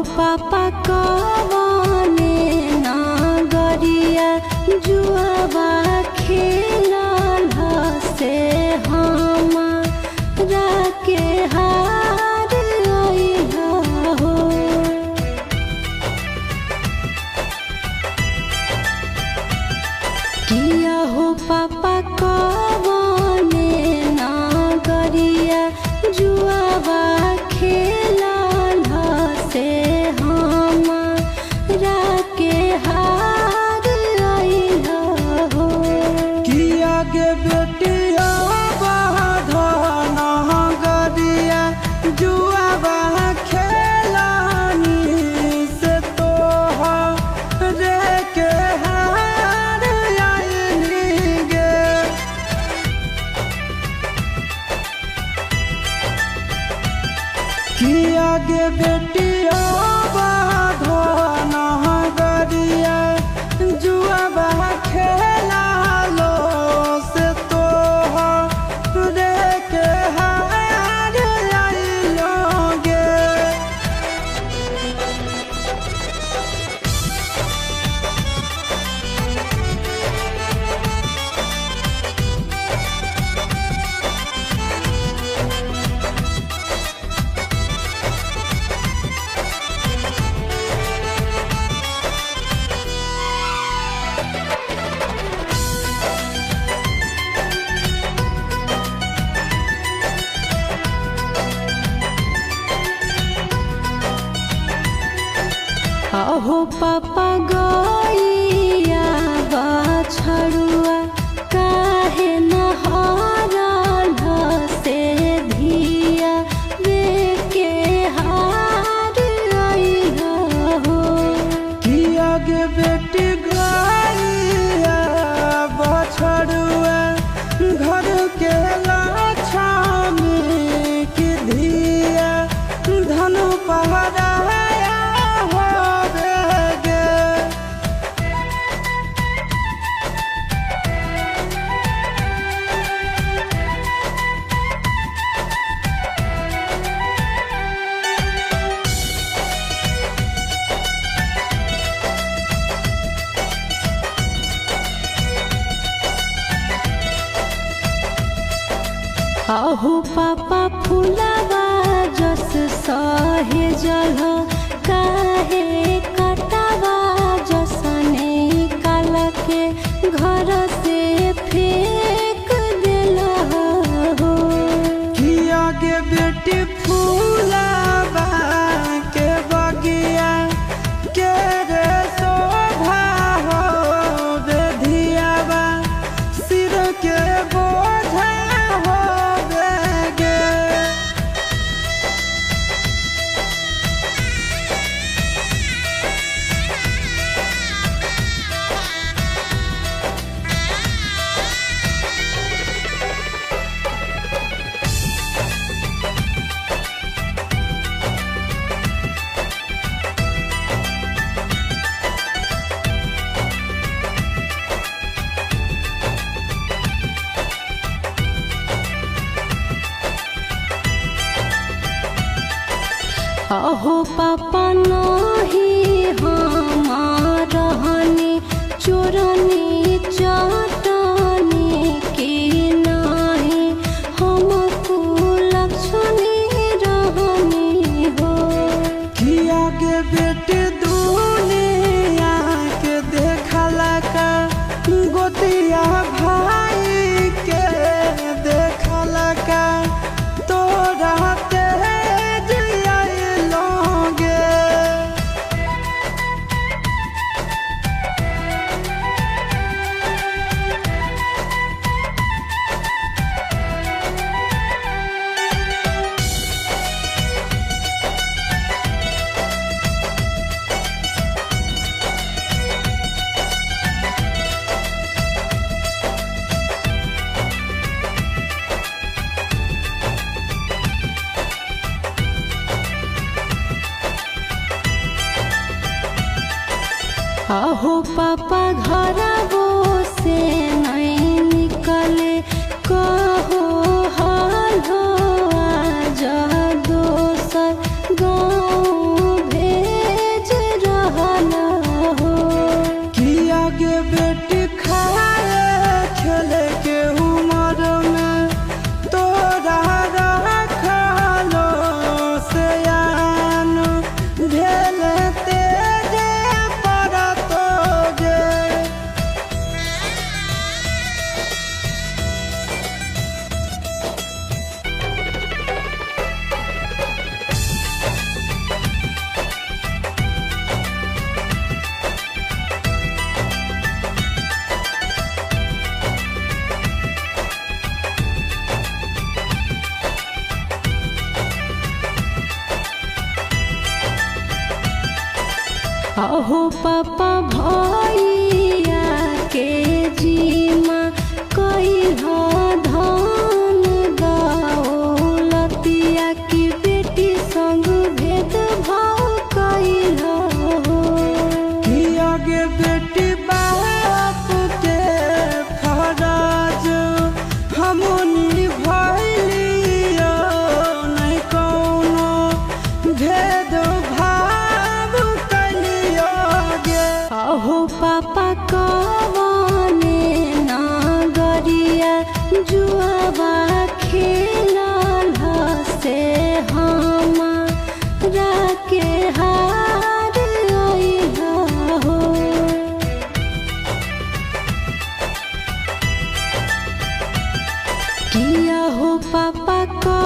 पापा कवने नगरिया जुआबा खेलल से हमरा के हार अइहा हो। किया हो पापा कवने नगरिया जुआबा खेलल से हमरा के हार अइहा हो। किया गे बेटिया बाधन गरिया जुआबा खेलानी से तोहरे के हार आइली गे। किया गे बेटिया बाधन गरिया जुआबा खेला लो से तोहरे के हार आइलो गे। अहो पापा गइया बछड़ुआ काहे न हरल से धिया वे के हार अइहा हो। किया गे बेटी गइया बछड़ुआ घर के लक्ष्मी की धिया धन पहराया होवे गे। अहो पापा फूलवा जस सहे जल काहे कटवा जसने काल के घर से फेंक देला हो। किया गे बेटी फूलबा के बगिया के रे शोभा हो रे धियाबा सिर के बोझा हो गे। अहो पापा नहीं हम रहनी चोरनी चटनी की नहीं हम कुलक्षणी रहनी हो। किया गे बेटी दुनिया के देखला का गोतिया भाई के देखला का तोरा तेज आइलो गे। अहो पापा घरवो से नहीं निकले कहो हाल हो आज दोसर गाँव भेल किया हो पापा का